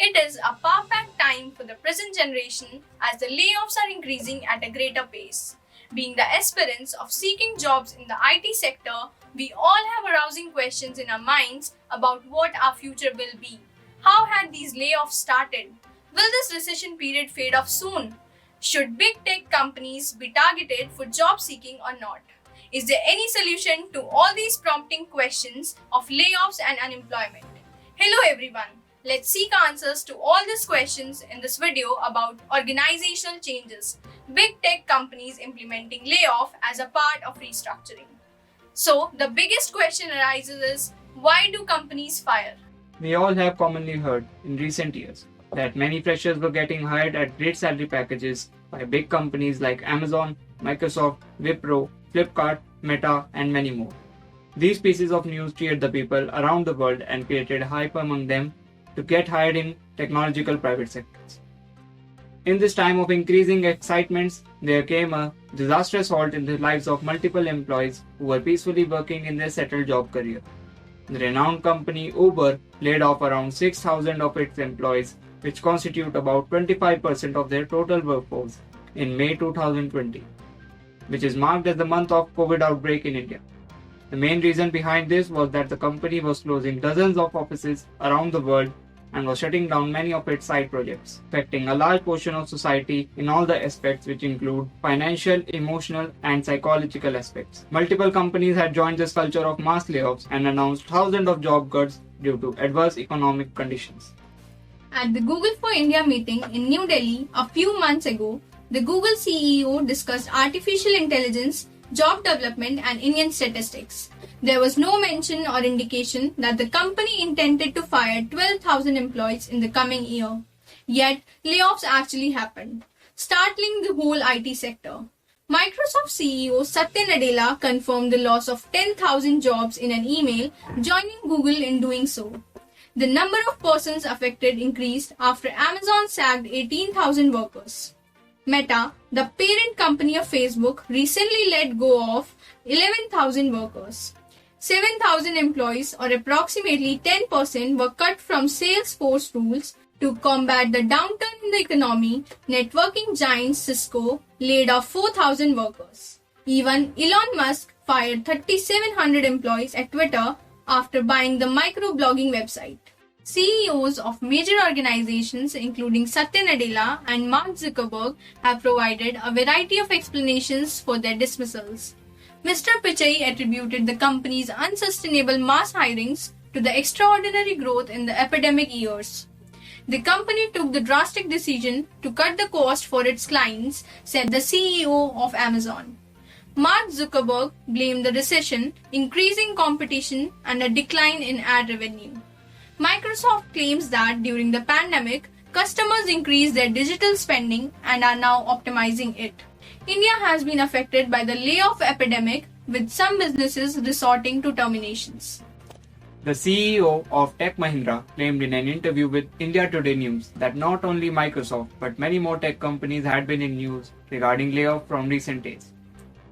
It is a power-packed time for the present generation as the layoffs are increasing at a greater pace. Being the aspirants of seeking jobs in the IT sector, we all have arousing questions in our minds about what our future will be. How had these layoffs started? Will this recession period fade off soon? Should big tech companies be targeted for job seeking or not? Is there any solution to all these prompting questions of layoffs and unemployment? Hello everyone. Let's seek answers to all these questions in this video about organizational changes, big tech companies implementing layoff as a part of restructuring. So, the biggest question arises is, why do companies fire? We all have commonly heard in recent years that many freshers were getting hired at great salary packages by big companies like Amazon, Microsoft, Wipro, Flipkart, Meta, and many more. These pieces of news cheered the people around the world and created hype among them to get hired in technological private sectors. In this time of increasing excitements, there came a disastrous halt in the lives of multiple employees who were peacefully working in their settled job career. The renowned company Uber laid off around 6,000 of its employees, which constitute about 25% of their total workforce, in May 2020, which is marked as the month of COVID outbreak in India. The main reason behind this was that the company was closing dozens of offices around the world and was shutting down many of its side projects, affecting a large portion of society in all the aspects which include financial, emotional, and psychological aspects. Multiple companies had joined this culture of mass layoffs and announced thousands of job cuts due to adverse economic conditions. At the Google for India meeting in New Delhi a few months ago, the Google CEO discussed artificial intelligence, job development, and Indian statistics. There was no mention or indication that the company intended to fire 12,000 employees in the coming year. Yet, layoffs actually happened, startling the whole IT sector. Microsoft CEO Satya Nadella confirmed the loss of 10,000 jobs in an email, joining Google in doing so. The number of persons affected increased after Amazon sacked 18,000 workers. Meta, the parent company of Facebook, recently let go of 11,000 workers. 7,000 employees, or approximately 10%, were cut from Salesforce rules. To combat the downturn in the economy, networking giant Cisco laid off 4,000 workers. Even Elon Musk fired 3,700 employees at Twitter after buying the microblogging website. CEOs of major organizations including Satya Nadella and Mark Zuckerberg have provided a variety of explanations for their dismissals. Mr. Pichai attributed the company's unsustainable mass hirings to the extraordinary growth in the epidemic years. The company took the drastic decision to cut the cost for its clients, said the CEO of Amazon. Mark Zuckerberg blamed the recession, increasing competition, and a decline in ad revenue. Microsoft claims that during the pandemic, customers increased their digital spending and are now optimizing it. India has been affected by the layoff epidemic, with some businesses resorting to terminations. The CEO of Tech Mahindra claimed in an interview with India Today News that not only Microsoft but many more tech companies had been in news regarding layoff from recent days.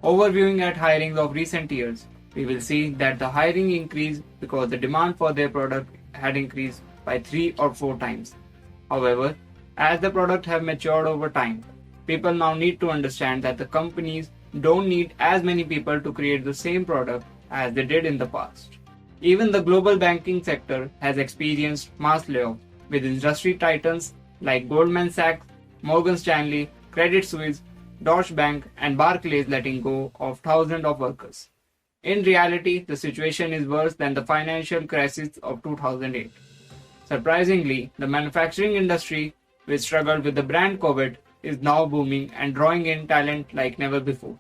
Overviewing at hirings of recent years, we will see that the hiring increased because the demand for their product had increased by 3 or 4 times. However, as the product have matured over time, people now need to understand that the companies don't need as many people to create the same product as they did in the past. Even the global banking sector has experienced mass layoffs, with industry titans like Goldman Sachs, Morgan Stanley, Credit Suisse, Deutsche Bank, and Barclays letting go of thousands of workers. In reality, the situation is worse than the financial crisis of 2008. Surprisingly, the manufacturing industry, which struggled with the brand COVID, is now booming and drawing in talent like never before.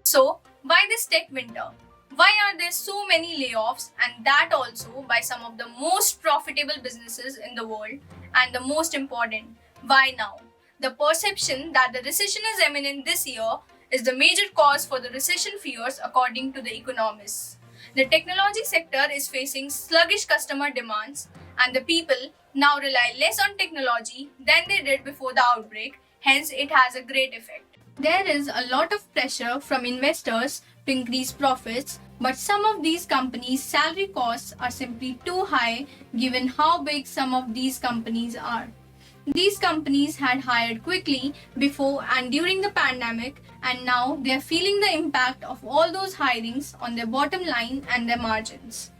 So, why this tech winter? Why are there so many layoffs, and that also by some of the most profitable businesses in the world? And the most important, why now? The perception that the recession is imminent this year is the major cause for the recession fears according to the economists. The technology sector is facing sluggish customer demands, and the people now rely less on technology than they did before the outbreak, hence it has a great effect. There is a lot of pressure from investors to increase profits, but some of these companies' salary costs are simply too high given how big some of these companies are. These companies had hired quickly before and during the pandemic, and now they are feeling the impact of all those hirings on their bottom line and their margins.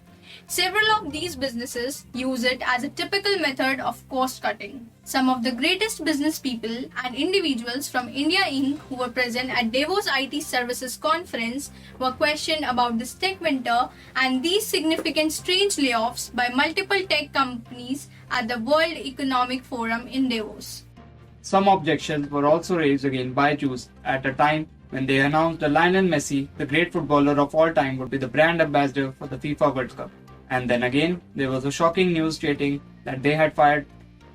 Several of these businesses use it as a typical method of cost cutting. Some of the greatest business people and individuals from India Inc. who were present at Davos IT Services Conference were questioned about this tech winter and these significant strange layoffs by multiple tech companies at the World Economic Forum in Davos. Some objections were also raised against Byju's at a time when they announced that Lionel Messi, the great footballer of all time, would be the brand ambassador for the FIFA World Cup. And then again, there was a shocking news stating that they had fired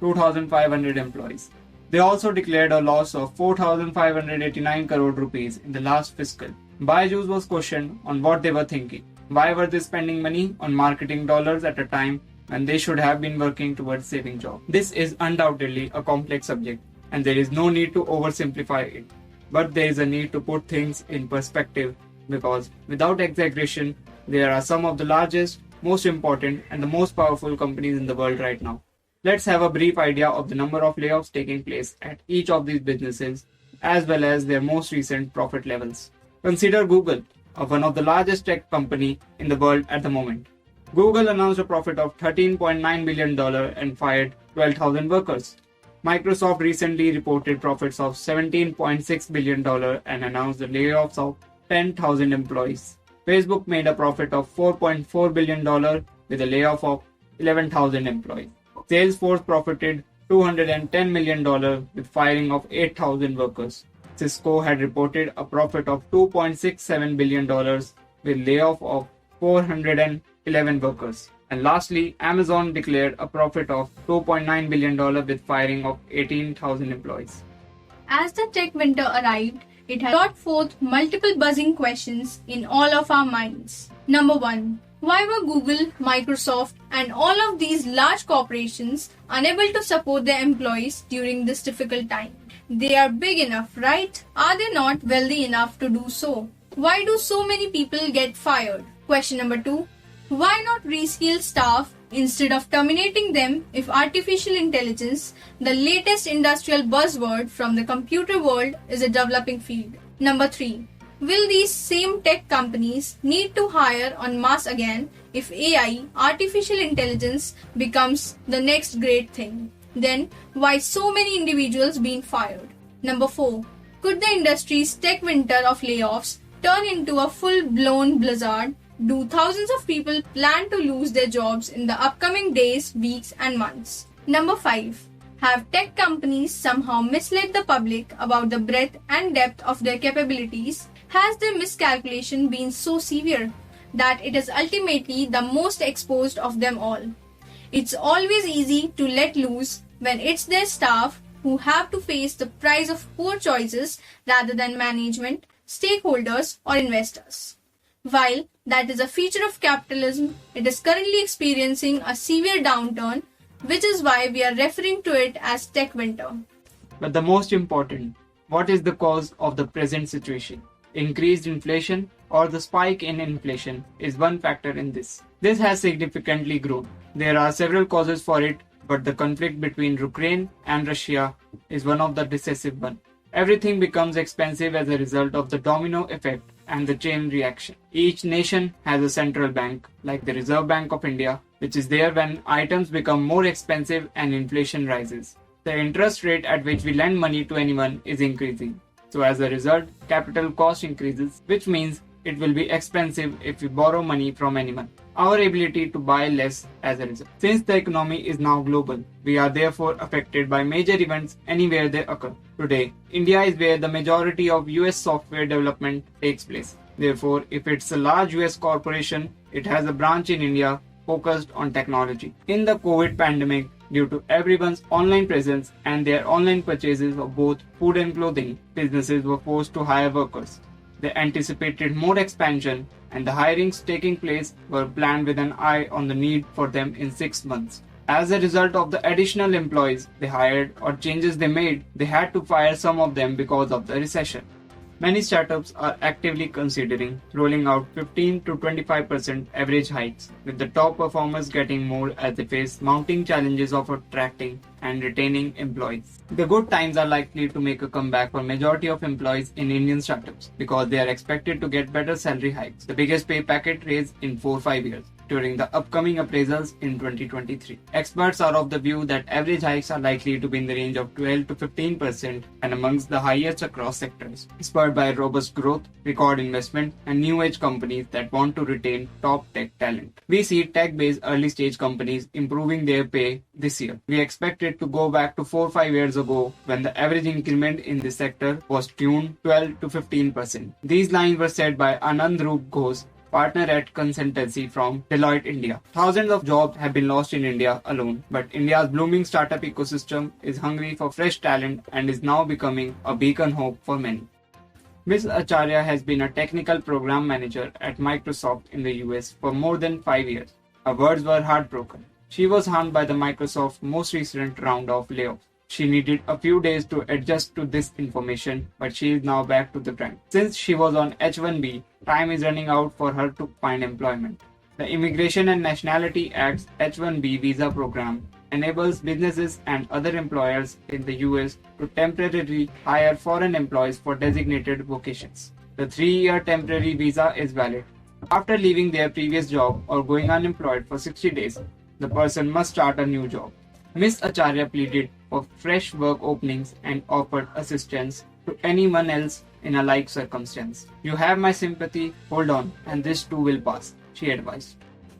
2,500 employees. They also declared a loss of 4,589 crore rupees in the last fiscal. Byju's was questioned on what they were thinking. Why were they spending money on marketing dollars at a time when they should have been working towards saving jobs? This is undoubtedly a complex subject, and there is no need to oversimplify it. But there is a need to put things in perspective because, without exaggeration, there are some of the largest, most important, and the most powerful companies in the world right now. Let's have a brief idea of the number of layoffs taking place at each of these businesses, as well as their most recent profit levels. Consider Google, one of the largest tech company in the world at the moment. Google announced a profit of $13.9 billion and fired 12,000 workers. Microsoft recently reported profits of $17.6 billion and announced the layoffs of 10,000 employees. Facebook made a profit of $4.4 billion with a layoff of 11,000 employees. Salesforce profited $210 million with firing of 8,000 workers. Cisco had reported a profit of $2.67 billion with layoff of 411 workers. And lastly, Amazon declared a profit of $2.9 billion with firing of 18,000 employees. As the tech winter arrived, it has brought forth multiple buzzing questions in all of our minds. Number 1. Why were Google, Microsoft, and all of these large corporations unable to support their employees during this difficult time? They are big enough, right? Are they not wealthy enough to do so? Why do so many people get fired? Question number 2. Why not reskill staff instead of terminating them if artificial intelligence, the latest industrial buzzword from the computer world, is a developing field? Number 3. Will these same tech companies need to hire en masse again if AI, artificial intelligence, becomes the next great thing? Then, why so many individuals being fired? Number 4. Could the industry's tech winter of layoffs turn into a full-blown blizzard? Do thousands of people plan to lose their jobs in the upcoming days, weeks, and months? Number 5. Have tech companies somehow misled the public about the breadth and depth of their capabilities? Has their miscalculation been so severe that it is ultimately the most exposed of them all? It's always easy to let loose when it's their staff who have to face the price of poor choices rather than management, stakeholders, or investors. While that is a feature of capitalism, it is currently experiencing a severe downturn, which is why we are referring to it as tech winter. But the most important, what is the cause of the present situation? Increased inflation or the spike in inflation is one factor in this. This has significantly grown. There are several causes for it, but the conflict between Ukraine and Russia is one of the decisive ones. Everything becomes expensive as a result of the domino effect and the chain reaction. Each nation has a central bank, like the Reserve Bank of India, which is there when items become more expensive and inflation rises. The interest rate at which we lend money to anyone is increasing. So as a result, capital cost increases, which means it will be expensive if we borrow money from anyone. Our ability to buy less as a result. Since the economy is now global, we are therefore affected by major events anywhere they occur. Today, India is where the majority of US software development takes place. Therefore, if it's a large US corporation, it has a branch in India focused on technology. In the COVID pandemic, due to everyone's online presence and their online purchases of both food and clothing, businesses were forced to hire workers. They anticipated more expansion, and the hirings taking place were planned with an eye on the need for them in 6 months. As a result of the additional employees they hired or changes they made, they had to fire some of them because of the recession. Many startups are actively considering rolling out 15 to 25% average hikes, with the top performers getting more as they face mounting challenges of attracting and retaining employees. The good times are likely to make a comeback for majority of employees in Indian startups because they are expected to get better salary hikes, the biggest pay packet raise in 4-5 years, during the upcoming appraisals in 2023. Experts are of the view that average hikes are likely to be in the range of 12 to 15% and amongst the highest across sectors, spurred by robust growth, record investment, and new age companies that want to retain top tech talent. We see tech-based early-stage companies improving their pay this year. We expect it to go back to 4-5 years ago when the average increment in this sector was tuned 12 to 15%. These lines were said by Anand Roop Ghosh, partner at consultancy from Deloitte India. Thousands of jobs have been lost in India alone, but India's blooming startup ecosystem is hungry for fresh talent and is now becoming a beacon hope for many. Ms. Acharya has been a technical program manager at Microsoft in the US for more than 5 years. Her words were heartbroken. She was harmed by the Microsoft most recent round of layoffs. She needed a few days to adjust to this information, but she is now back to the grind. Since she was on H-1B, time is running out for her to find employment. The Immigration and Nationality Act's H-1B visa program enables businesses and other employers in the US to temporarily hire foreign employees for designated vocations. The 3-year temporary visa is valid. After leaving their previous job or going unemployed for 60 days, the person must start a new job. Ms. Acharya pleaded for fresh work openings and offered assistance to anyone else in a like circumstance. You have my sympathy, hold on, and this too will pass, she advised.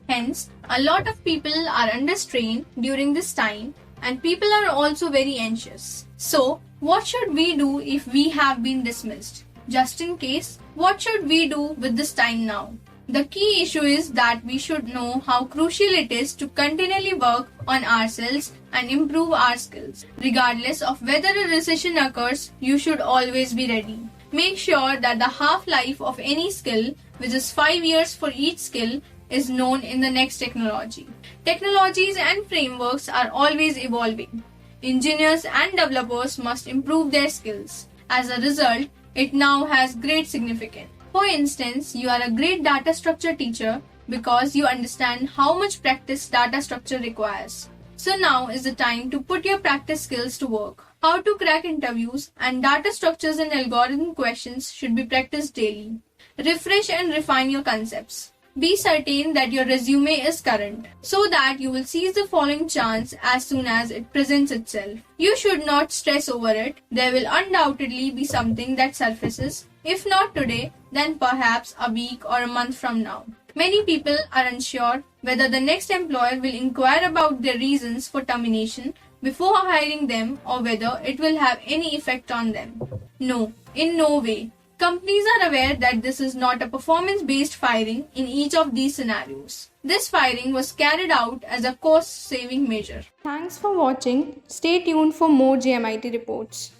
Hence, a lot of people are under strain during this time and people are also very anxious. So, what should we do if we have been dismissed? Just in case, what should we do with this time now? The key issue is that we should know how crucial it is to continually work on ourselves and improve our skills. Regardless of whether a recession occurs, you should always be ready. Make sure that the half-life of any skill, which is 5 years for each skill, is known in the next technology. Technologies and frameworks are always evolving. Engineers and developers must improve their skills. As a result, it now has great significance. For instance, you are a great data structure teacher because you understand how much practice data structure requires. So now is the time to put your practice skills to work. How to crack interviews and data structures and algorithm questions should be practiced daily. Refresh and refine your concepts. Be certain that your resume is current so that you will seize the following chance as soon as it presents itself. You should not stress over it. There will undoubtedly be something that surfaces, if not today, then perhaps a week or a month from now. Many people are unsure whether the next employer will inquire about their reasons for termination before hiring them or whether it will have any effect on them. No, in no way. Companies are aware that this is not a performance-based firing in each of these scenarios. This firing was carried out as a cost-saving measure. Thanks for watching. Stay tuned for more JMIT reports.